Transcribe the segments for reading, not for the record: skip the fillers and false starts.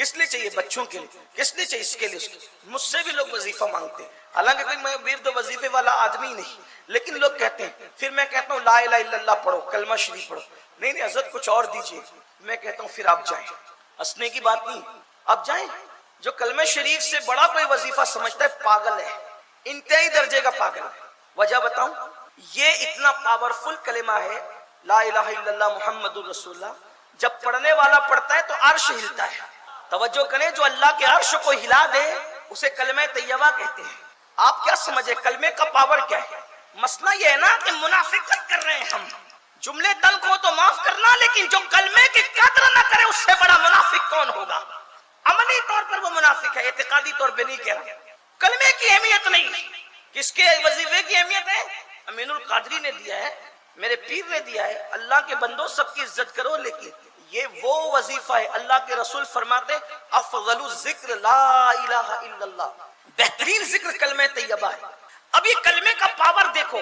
کس لیے چاہیے؟ بچوں کے لیے. کس لیے چاہیے؟ اس کے لیے. مجھ سے بھی لوگ وظیفہ مانگتے ہیں، حالانکہ کوئی میں ورد و وظیفے والا آدمی نہیں، لیکن لوگ کہتے ہیں. پھر میں کہتا ہوں لا الہ الا اللہ پڑھو، کلمہ شریف پڑھو. نہیں نہیں حضرت کچھ اور دیجیے. میں کہتا ہوں پھر آپ جائیں، ہنسنے کی بات نہیں، آپ جائیں. جو کلمہ شریف سے بڑا کوئی وظیفہ سمجھتا ہے پاگل ہے، انتہائی درجے کا پاگل ہے. وجہ بتاؤں؟ یہ اتنا پاورفل کلمہ ہے لا الہ الا اللہ محمد الرسول اللہ. جب پڑھنے والا پڑھتا ہے تو عرش ہلتا ہے. توجہ کریں، جو اللہ کے عرش کو ہلا دے اسے کلمہ طیبہ کہتے ہیں. آپ کیا سمجھے کلمے کا پاور کیا ہے؟ مسئلہ یہ ہے نا کہ منافقت کر رہے ہیں ہم. جملے تلخ ہو تو معاف کرنا، لیکن جو کلمے کی قدر نہ کرے اس سے بڑا منافق کون ہوگا؟ عملی طور پر وہ منافق ہے، اعتقادی طور پہ نہیں کہہ رہا. کلمے کی اہمیت نہیں، کس کے وظیفے کی اہمیت ہے؟ امین القادری نے دیا ہے، میرے پیر نے دیا ہے. اللہ کے بندوں سب کی عزت کرو، لیکن یہ وہ وظیفہ ہے اللہ کے رسول فرماتے افضل الذکر لا الہ الا اللہ، بہترین ذکر کلمہ طیبہ ہے. اب یہ کلمے کا پاور دیکھو،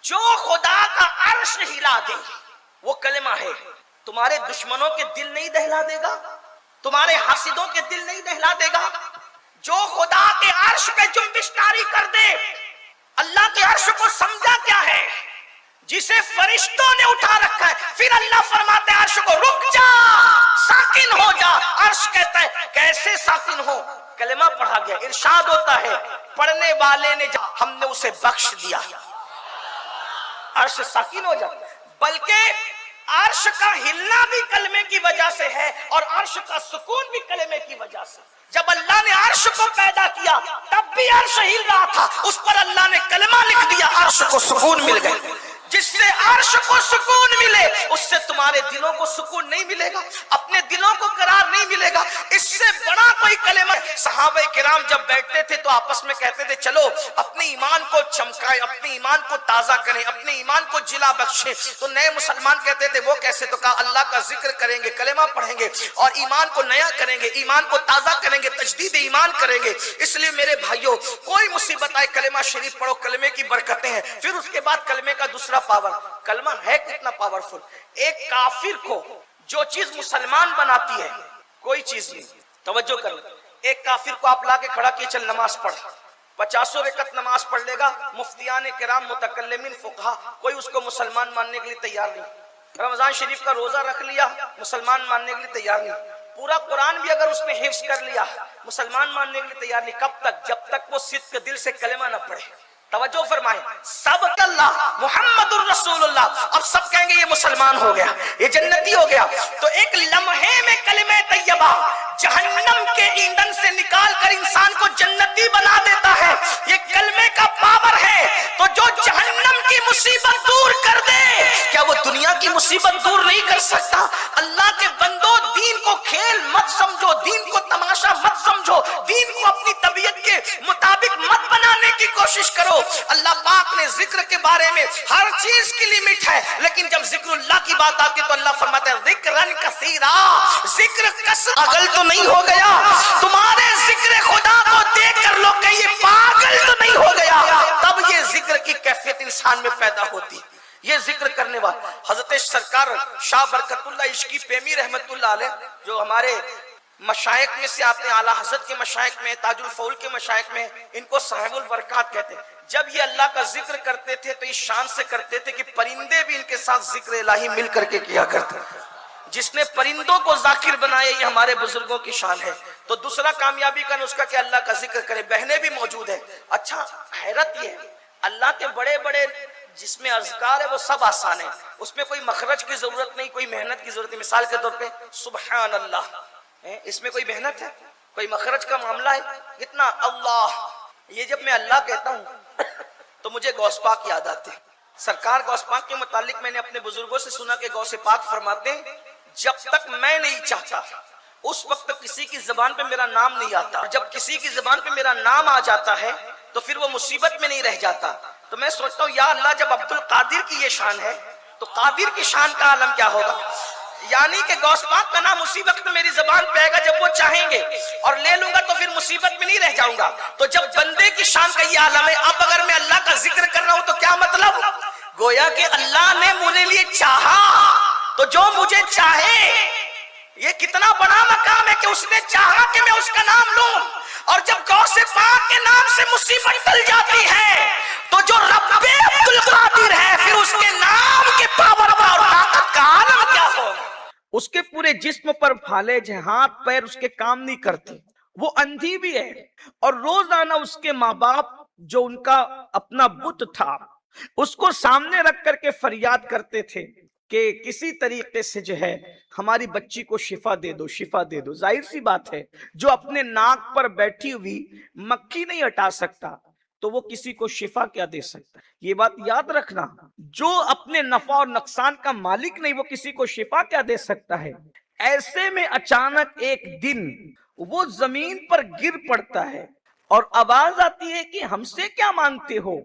جو خدا کا عرش ہلا دے وہ کلمہ ہے. تمہارے دشمنوں کے دل نہیں دہلا دے گا، تمہارے حاسدوں کے دل نہیں دہلا دے گا. جو خدا کے عرش پہ جنبش طاری کر دے، اللہ کے عرش کو سمجھا کیا ہے؟ جسے فرشتوں نے اٹھا رکھا ہے. پھر اللہ فرماتے ہیں عرش کو رک جا، ساکن ہو جا. عرش کہتا ہے کیسے ساکن ہو؟ کلمہ پڑھا گیا. ارشاد ہوتا ہے پڑھنے والے نے ہم نے اسے بخش دیا، عرش ساکن ہو جاتا ہے. بلکہ عرش کا ہلنا بھی کلمے کی وجہ سے ہے، اور عرش کا سکون بھی کلمے کی وجہ سے. جب اللہ نے عرش کو پیدا کیا تب بھی عرش ہل رہا تھا، اس پر اللہ نے کلمہ لکھ دیا، عرش کو سکون مل گئے. جس سے عرش کو سکون ملے اس سے تمہارے دلوں کو سکون نہیں ملے گا، اپنے دلوں کو قرار نہیں ملے گا. اس سے بڑا کوئی کلمہ. صحابہ کرام جب بیٹھتے تھے تو آپس میں کہتے تھے چلو اپنے ایمان کو چمکائیں، اپنے ایمان کو تازہ کریں، اپنے ایمان کو جلا بخشیں. تو نئے مسلمان کہتے تھے وہ کیسے؟ تو کہا اللہ کا ذکر کریں گے، کلمہ پڑھیں گے اور ایمان کو نیا کریں گے، ایمان کو تازہ کریں گے، تجدید ایمان کریں گے. اس لیے میرے بھائیوں کوئی مصیبت آئے کلمہ شریف پڑھو، کلمے کی برکتیں ہیں. پھر اس کے بعد کلمے کا دوسرا پاور. کلمہ ہے کتنا پاورفل. ایک کافر کو جو چیز مسلمان بناتی ہے کوئی چیز نہیں. توجہ کرو، ایک کافر کو آپ لا کے کھڑا کیے چل نماز پڑھ، 50 رکعت نماز پڑھ لے گا. مفتیان کرام متکلمین فقہا کوئی اس کو مسلمان ماننے کے لیے تیار نہیں. رمضان شریف کا روزہ رکھ لیا، مسلمان ماننے کے لیے تیار نہیں. پورا قرآن بھی اگر اس نے حفظ کر لیا، مسلمان ماننے کے لیے تیار نہیں. کب تک؟ جب تک وہ صدق دل سے کلمہ نہ پڑھے. توجہ فرمائیں، سب اللہ محمد الرسول اللہ. اب سب کہیں گے یہ مسلمان ہو گیا، یہ جنتی ہو گیا. تو ایک لمحے میں کلمہ طیبہ جہنم کے ایندھن سے نکال کر انسان کو جنتی بنا دیتا ہے. یہ کلمے کا پاور ہے. تو جو جہنم کی مصیبت دور کر دے، کیا وہ دنیا کی مصیبت دور نہیں کر سکتا؟ اللہ کے بندو دین کو کھیل مت سمجھو، دین کو تماشا مت سمجھو، دین کو اپنی طبیعت کے مطابق مت بنانے کی کوشش کرو. اللہ پاک نے ذکر کے بارے میں ہر چیز کی لمٹ ہے، لیکن جب ذکر اللہ کی بات آتی تو اللہ فرماتا ہے ذکرن کثیرا، ذکر کثرت. پاگل تو نہیں ہو گیا؟ تمہارے ذکر خدا کو دیکھ کر لوگ کہیں یہ پاگل تو نہیں ہو گیا؟ تب یہ ذکر کی کیفیت انسان میں پیدا ہوتی. یہ ذکر کرنے والا حضرت سرکار شاہ برکت اللہ عشقی پیمی رحمت اللہ علیہ جو ہمارے مشائخ میں سے آتے ہیں، اعلیٰ حضرت کے مشائخ میں، تاج الفول کے مشائخ میں، ان کو صاحب البرکات کہتے ہیں. جب یہ اللہ کا ذکر کرتے تھے تو اس شان سے کرتے تھے کہ پرندے بھی ان کے ساتھ ذکر الہی مل کر کے کیا کرتے تھے. جس نے پرندوں کو ذاکر بنایا یہ ہمارے بزرگوں کی شان ہے. تو دوسرا کامیابی کا نسخہ کہ اللہ کا ذکر کرے. بہنیں بھی موجود ہیں. اچھا حیرت یہ ہے اللہ کے بڑے بڑے جس میں اذکار ہے وہ سب آسان ہے، اس میں کوئی مخرج کی ضرورت نہیں، کوئی محنت کی ضرورت نہیں. مثال کے طور پہ سبحان اللہ، اس میں کوئی محنت ہے، کوئی مخرج کا معاملہ ہے؟ کتنا اللہ. یہ جب میں اللہ کہتا ہوں تو مجھے غوث پاک یاد آتے ہیں. سرکار غوث پاک کے متعلق میں نے اپنے بزرگوں سے سنا کہ غوث پاک فرماتے ہیں جب تک میں نہیں چاہتا اس وقت کسی کی زبان پہ میرا نام نہیں آتا. جب کسی کی زبان پہ میرا نام آ جاتا ہے تو پھر وہ مصیبت میں نہیں رہ جاتا. تو میں سوچتا ہوں یا اللہ جب عبد القادر کی یہ شان ہے تو قادر کی شان کا عالم کیا ہوگا. یعنی کہ غوث پاک کا نام اسی وقت میری زبان پہ آئے گا جب وہ چاہیں گے، اور لے لوں گا تو پھر مصیبت میں نہیں رہ جاؤں گا. تو جب بندے کی شان کا یہ عالم ہے، اب اگر میں اللہ کا ذکر کر رہا ہوں تو کیا مطلب؟ گویا کہ اللہ نے میرے لیے چاہا، تو جو مجھے چاہے یہ کتنا بڑا مقام ہے کہ اس نے چاہا کہ میں اس کا نام لوں، اور جب غوث پاک کے نام سے مصیبت ٹل جاتی ہے تو جو رب عبد القادر ہے پھر اس کے نام کے پاور کا اور طاقت کا عالم کیا ہوگا۔ اس کے پورے جسم پر پھالج ہیں، ہاتھ پیر اس کے کام نہیں کرتے، وہ اندھی بھی ہے، اور روزانہ اس کے ماں باپ جو ان کا اپنا بت تھا اس کو سامنے رکھ کر کے فریاد کرتے تھے کہ کسی طریقے سے جو ہے ہماری بچی کو شفا دے دو، شفا دے دو۔ ظاہر سی بات ہے جو اپنے ناک پر بیٹھی ہوئی مکھی نہیں ہٹا سکتا تو وہ کسی کو شفا کیا دے سکتا ہے؟ یہ بات یاد رکھنا، جو اپنے نفع اور نقصان کا مالک نہیں وہ کسی کو شفا کیا دے سکتا ہے؟ ایسے میں اچانک ایک دن وہ زمین پر گر پڑتا ہے اور آواز آتی ہے کہ ہم سے کیا مانگتے ہو؟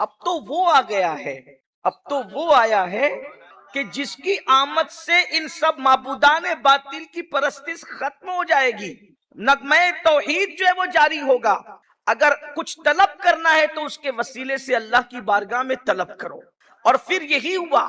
اب تو وہ آ گیا ہے، اب تو وہ آیا ہے کہ جس کی آمد سے ان سب معبودان باطل کی پرستش ختم ہو جائے گی، نغمہ توحید جو ہے وہ جاری ہوگا۔ اگر کچھ طلب کرنا ہے تو اس کے وسیلے سے اللہ کی بارگاہ میں طلب کرو۔ اور پھر یہی ہوا،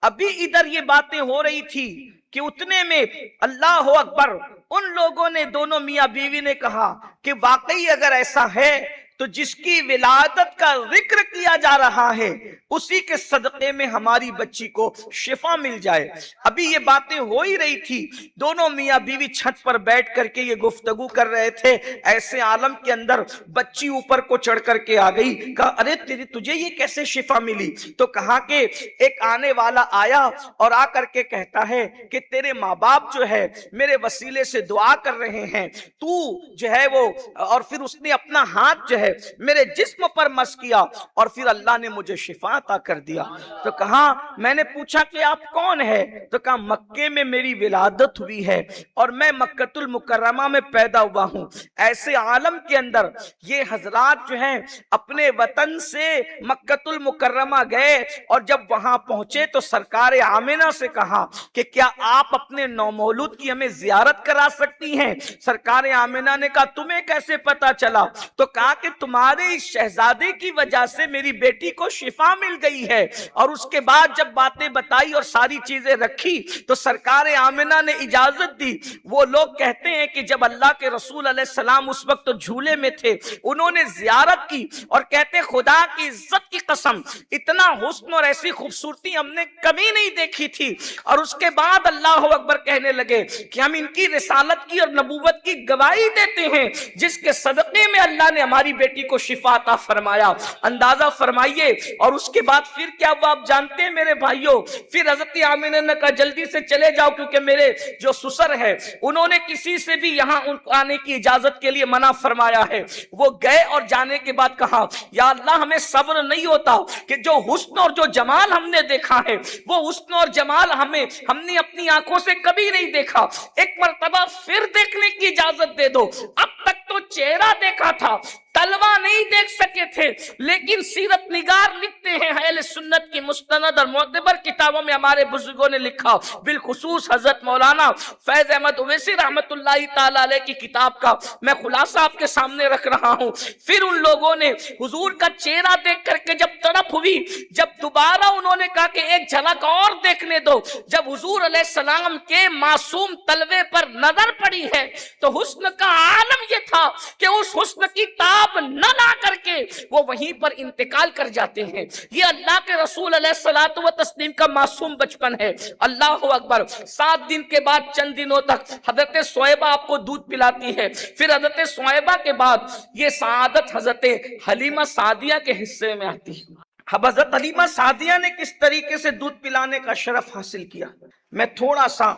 ابھی ادھر یہ باتیں ہو رہی تھی کہ اتنے میں اللہ اکبر، ان لوگوں نے، دونوں میاں بیوی نے کہا کہ واقعی اگر ایسا ہے تو جس کی ولادت کا ذکر کیا جا رہا ہے اسی کے صدقے میں ہماری بچی کو شفا مل جائے۔ ابھی یہ باتیں ہو ہی رہی تھی، دونوں میاں بیوی چھت پر بیٹھ کر کے یہ گفتگو کر رہے تھے، ایسے عالم کے اندر بچی اوپر کو چڑھ کر کے آ گئی۔ کہا ارے تجھے یہ کیسے شفا ملی؟ تو کہا کہ ایک آنے والا آیا اور آ کر کے کہتا ہے کہ تیرے ماں باپ جو ہے میرے وسیلے سے دعا کر رہے ہیں، تو جو ہے وہ، اور پھر اس نے اپنا ہاتھ جو ہے میرے جسم پر مس کیا اور پھر اللہ نے مجھے شفا عطا کر دیا۔ تو کہا میں نے پوچھا کہ آپ کون ہے؟ تو کہا مکے میں میری ولادت ہوئی ہے اور میں مکۃ المکرمہ میں پیدا ہوا ہوں۔ ایسے عالم کے اندر یہ حضرات جو ہیں اپنے وطن سے مکۃ المکرمہ گئے اور جب وہاں پہنچے تو سرکار آمنہ سے کہا کہ کیا آپ اپنے نومولود کی ہمیں زیارت کرا سکتی ہیں؟ سرکار آمنہ نے کہا تمہیں کیسے پتا چلا؟ تو کہا کہ تمہارے اس شہزادے کی وجہ سے میری بیٹی کو شفا مل گئی ہے۔ اور اس کے بعد جب باتیں بتائی اور ساری چیزیں رکھی تو سرکار آمنہ نے اجازت دی۔ وہ لوگ کہتے ہیں کہ جب اللہ کے رسول علیہ السلام اس وقت تو جھولے میں تھے، انہوں نے زیارت کی اور کہتے خدا کی عزت کی قسم اتنا حسن اور ایسی خوبصورتی ہم نے کبھی نہیں دیکھی تھی۔ اور اس کے بعد اللہ اکبر کہنے لگے کہ ہم ان کی رسالت کی اور نبوت کی گواہی دیتے ہیں جس کے صدقے میں اللہ نے ہماری بیٹی کو شفا عطا فرمایا۔ اندازہ فرمائیے اور اس کے بعد پھر کیا ہوا آپ جانتے ہیں میرے بھائیوں؟ پھر حضرت آمنہ نے کہا جلدی سے چلے جاؤ کیونکہ میرے جو سسر ہے انہوں نے کسی سے بھی یہاں آنے کی اجازت کے لیے منع فرمایا ہے۔ وہ گئے اور جانے کے بعد کہا یا اللہ ہمیں صبر نہیں ہوتا کہ جو حسن اور جو جمال ہم نے دیکھا ہے وہ حسن اور جمال ہم نے اپنی آنکھوں سے کبھی نہیں دیکھا، ایک مرتبہ پھر دیکھنے کی اجازت دے دو۔ اب تک تو چہرہ دیکھا تھا، تلوہ نہیں دیکھ سکے تھے، لیکن سیرت نگار لکھتے ہیں اہل سنت کی مستند اور معتبر کتابوں میں ہمارے بزرگوں نے لکھا، بالخصوص حضرت مولانا فیض احمد اویسی رحمت اللہ تعالی علیہ کی کتاب کا میں خلاصہ آپ کے سامنے رکھ رہا ہوں۔ پھر ان لوگوں نے حضور کا چہرہ دیکھ کر کے جب تڑپ ہوئی، جب دوبارہ انہوں نے کہا کہ ایک جھلک اور دیکھنے دو، جب حضور علیہ السلام کے معصوم تلوے پر نظر پڑی ہے تو حسن کا عالم یہ تھا کہ اس حسن کی تاب نہ لا کر کے وہ وہیں پر انتقال کر جاتے ہیں۔ یہ اللہ کے رسول علیہ الصلوۃ والتسلیم کا معصوم بچپن ہے۔ اللہ اکبر۔ 7 دن کے بعد چند دنوں تک حضرت صہیبہ آپ کو دودھ پلاتی ہے، پھر حضرت صہیبہ کے بعد یہ سعادت حضرت حلیمہ سعدیہ کے حصے میں آتی ہے۔ اب حضرت حلیمہ سعدیہ نے کس طریقے سے دودھ پلانے کا شرف حاصل کیا، میں تھوڑا سا،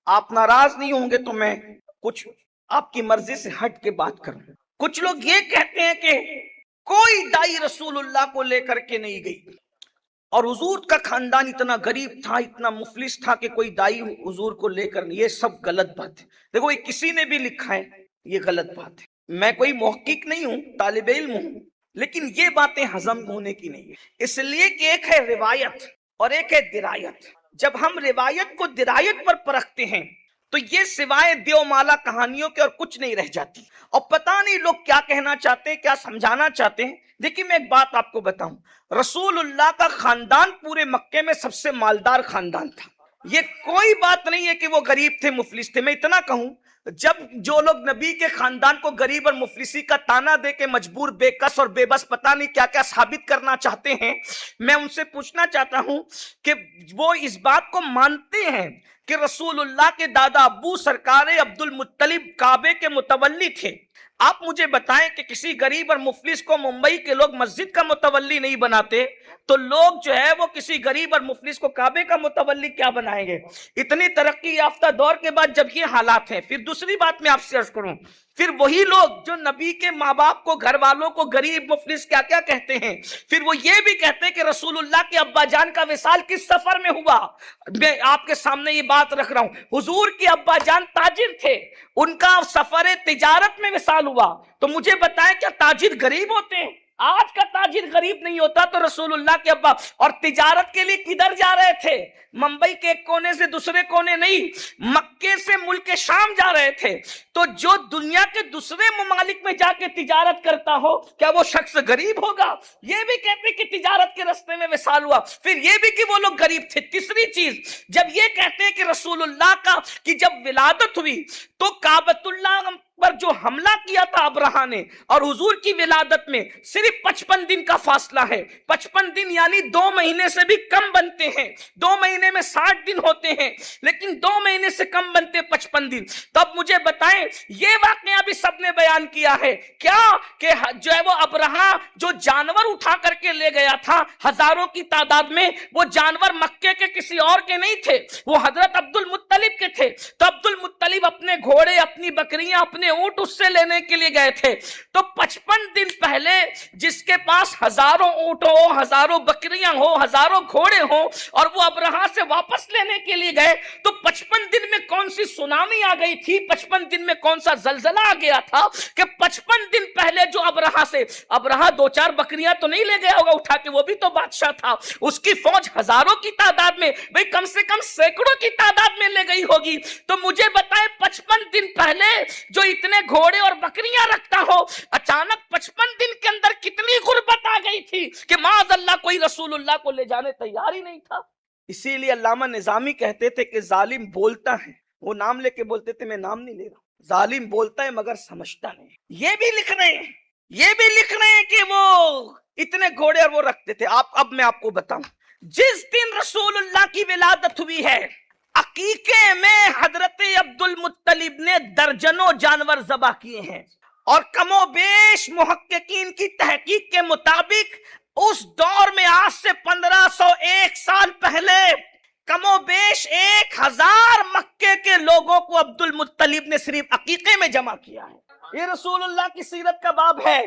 آپ ناراض نہیں ہوں گے تو میں کچھ آپ کی مرضی سے ہٹ کے بات کروں۔ کچھ لوگ یہ کہتے ہیں کہ کوئی دائی رسول اللہ کو لے کر کے نہیں گئی اور حضور کا خاندان اتنا غریب تھا، اتنا مفلس تھا کہ کوئی دائی حضور کو لے کر نہیں۔ یہ سب غلط بات ہے۔ دیکھو یہ کسی نے بھی لکھا ہے، یہ غلط بات ہے۔ میں کوئی محقق نہیں ہوں، طالب علم ہوں، لیکن یہ باتیں ہضم ہونے کی نہیں ہے، اس لیے کہ ایک ہے روایت اور ایک ہے درایت۔ جب ہم روایت کو درایت پر پرکھتے ہیں تو یہ سوائے دیو مالا کہانیوں کے اور کچھ نہیں رہ جاتی، اور پتہ نہیں لوگ کیا کہنا چاہتے ہیں، کیا سمجھانا چاہتے ہیں۔ دیکھیے میں ایک بات آپ کو بتاؤں، رسول اللہ کا خاندان پورے مکے میں سب سے مالدار خاندان تھا، یہ کوئی بات نہیں ہے کہ وہ غریب تھے مفلس تھے. میں اتنا کہوں جب جو لوگ نبی کے خاندان کو غریب اور مفلسی کا تانا دے کے مجبور بے کس اور بے بس پتہ نہیں کیا کیا ثابت کرنا چاہتے ہیں، میں ان سے پوچھنا چاہتا ہوں کہ وہ اس بات کو مانتے ہیں کہ رسول اللہ کے دادا ابو سرکار عبد المطلب کعبے کے متولی تھے. آپ مجھے بتائیں کہ کسی غریب اور مفلس کو ممبئی کے لوگ مسجد کا متولی نہیں بناتے تو لوگ جو ہے وہ کسی غریب اور مفلس کو کعبے کا متولی کیا بنائیں گے؟ اتنی ترقی یافتہ دور کے بعد جب یہ حالات ہیں. پھر دوسری بات میں آپ سے عرض کروں، پھر وہی لوگ جو نبی کے ماں باپ کو، گھر والوں کو غریب مفلس کیا کیا کہتے ہیں، پھر وہ یہ بھی کہتے ہیں کہ رسول اللہ کے ابا جان کا وصال کس سفر میں ہوا. میں آپ کے سامنے یہ بات رکھ رہا ہوں، حضور کے ابا جان تاجر تھے، ان کا سفر تجارت میں وصال ہوا. تو مجھے بتائیں کیا تاجر غریب ہوتے ہیں؟ آج کا تاجر غریب نہیں ہوتا. تو رسول اللہ کے ابا اور تجارت کے لیے کدھر جا رہے تھے؟ ممبئی کے ایک کونے سے دوسرے کونے نہیں، مکے سے ملک شام جا رہے تھے. تو جو دنیا کے دوسرے ممالک میں جا کے تجارت کرتا ہو کیا وہ شخص غریب ہوگا؟ یہ بھی کہتے کہ تجارت کے رستے میں وصال ہوا، پھر یہ بھی کہ وہ لوگ غریب تھے. تیسری چیز، جب یہ کہتے ہیں کہ رسول اللہ کا کہ جب ولادت ہوئی تو کعبۃ اللہ پر جو حملہ کیا تھا ابرہا نے اور حضور کی ولادت میں صرف 55 دن کا فاصلہ ہے. 55 دن یعنی 2 مہینے سے بھی کم بنتے ہیں. 2 مہینے میں 60 دن ہوتے ہیں لیکن 2 مہینے سے کم بنتے 55 دن. تو اب مجھے بتائیں، یہ واقعہ بھی سب نے بیان کیا ہے کیا کہ جو ہے وہ ابرہا جو جانور اٹھا کر کے لے گیا تھا ہزاروں کی تعداد میں، وہ جانور مکے کے کسی اور کے نہیں تھے، وہ حضرت عبد المطلب کے تھے. تو عبد المطلب اپنے گھوڑے، اپنی بکریاں، اپنے اونٹ اس سے لینے کے لیے گئے تھے. تو 55 دن پہلے جس کے پاس ہزاروں اونٹ ہو، ہزاروں بکریاں ہو، ہزاروں گھوڑے ہو، اور وہ ابرہا سے واپس لینے کے لیے گئے تو 55 دن میں کون سی سونامی آ گئی تھی، 55 دن میں کون سا زلزلہ آ گیا تھا کہ 55 دن پہلے جو ابرہا 2-4 بکریاں تو نہیں لے گیا ہوگا اٹھا کے، وہ بھی تو بادشاہ تھا، اس کی فوج ہزاروں کی تعداد میں، بھئی کم سے کم سینکڑوں کی تعداد میں لے گئی ہوگی. تو مجھے بتائیں 55 دن پہلے جو اتنے گھوڑے اور بکریاں رکھتا ہو، اچانک 55 دن کے اندر کتنی غربت آ گئی تھی کہ معاذ اللہ کوئی رسول اللہ کو لے جانے تیار ہی نہیں تھا. اسی لیے علامہ نظامی کہتے تھے کہ ظالم بولتا ہے، وہ نام لے کے بولتے تھے، میں نام نہیں لے رہا ہوں، ظالم بولتا ہے مگر سمجھتا نہیں. یہ بھی لکھ رہے ہیں کہ وہ اتنے گھوڑے اور وہ رکھتے تھے. اب میں آپ کو بتاؤں، جس دن رسول اللہ کی ولادت ہوئی ہے، عقیقے میں حضرت عبد المطلب نے درجنوں جانور ذبح کیے ہیں، اور کم و بیش محققین کی تحقیق کے مطابق اس دور میں آج سے 1501 سال پہلے کم و بیش 1000 مکے کے لوگوں کو عبد المطلب نے صرف عقیقے میں جمع کیا ہے. یہ رسول اللہ کی سیرت کا باب ہے.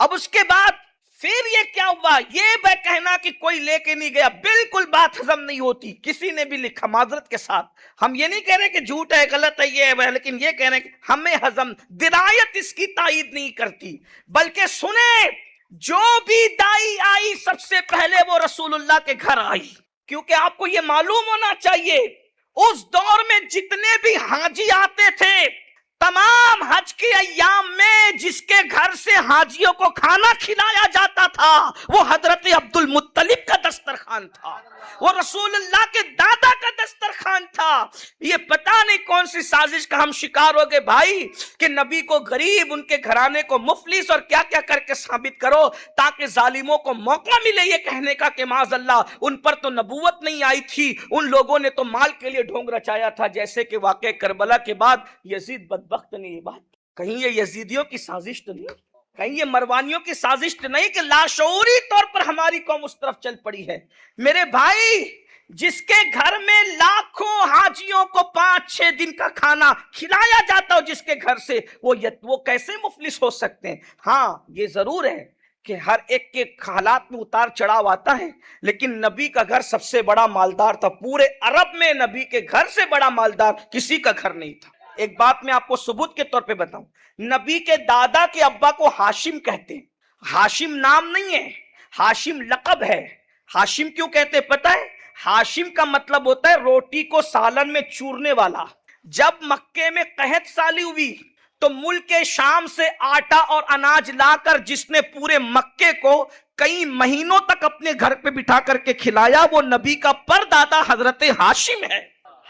اب اس کے بعد پھر یہ کیا ہوا؟ یہ بے کہنا کہ کوئی لے کے نہیں گیا، بالکل بات ہضم نہیں ہوتی. کسی نے بھی لکھا، معذرت کے ساتھ ہم یہ نہیں کہہ رہے کہ جھوٹ ہے، غلط ہے، یہ ہے، لیکن یہ کہہ رہے ہیں کہ ہمیں ہضم، درایت اس کی تائید نہیں کرتی. بلکہ سنیں، جو بھی دائی آئی سب سے پہلے وہ رسول اللہ کے گھر آئی، کیونکہ آپ کو یہ معلوم ہونا چاہیے اس دور میں جتنے بھی حاجی آتے تھے، تمام حج کے ایام میں جس کے گھر سے حاجیوں کو کھانا کھلایا جاتا تھا وہ حضرت عبد المطلب کا دسترخوان تھا، وہ رسول اللہ کے دادا کا دسترخوان تھا. یہ پتہ نہیں کون سی سازش کا ہم شکار ہو گئے بھائی کہ نبی کو غریب، ان کے گھرانے کو مفلس، اور کیا کیا کر کے ثابت کرو تاکہ ظالموں کو موقع ملے یہ کہنے کا کہ معاذ اللہ ان پر تو نبوت نہیں آئی تھی، ان لوگوں نے تو مال کے لیے ڈھونگ رچایا تھا. جیسے کہ واقعہ کربلا کے بعد یزید بدبخت نے یہ بات، کہیں یہ یزیدیوں کی سازش تو نہیں، کہیں یہ مروانیوں کی سازش تو نہیں کہ لاشعوری طور پر ہماری قوم اس طرف چل پڑی ہے؟ میرے بھائی، جس کے گھر میں لاکھوں حاجیوں کو 5-6 دن کا کھانا کھلایا جاتا ہو، جس کے گھر سے وہ کیسے مفلس ہو سکتے ہیں؟ ہاں یہ ضرور ہے کہ ہر ایک کے حالات میں اتار چڑھاؤ آتا ہے، لیکن نبی کا گھر سب سے بڑا مالدار تھا. پورے عرب میں نبی کے گھر سے بڑا مالدار کسی کا گھر نہیں تھا. ایک بات میں آپ کو ثبوت کے طور پہ بتاؤں، نبی کے دادا کے ابا کو ہاشم کہتے ہیں. ہاشم نام نہیں ہے، ہاشم لقب ہے. ہاشم کیوں کہتے ہیں پتہ ہے؟ ہاشم کا مطلب ہوتا ہے روٹی کو سالن میں چورنے والا. جب مکے میں قحط سالی ہوئی تو ملک شام سے آٹا اور اناج لا کر جس نے پورے مکے کو کئی مہینوں تک اپنے گھر پہ بٹھا کر کے کھلایا وہ نبی کا پردادا حضرت ہاشم ہے.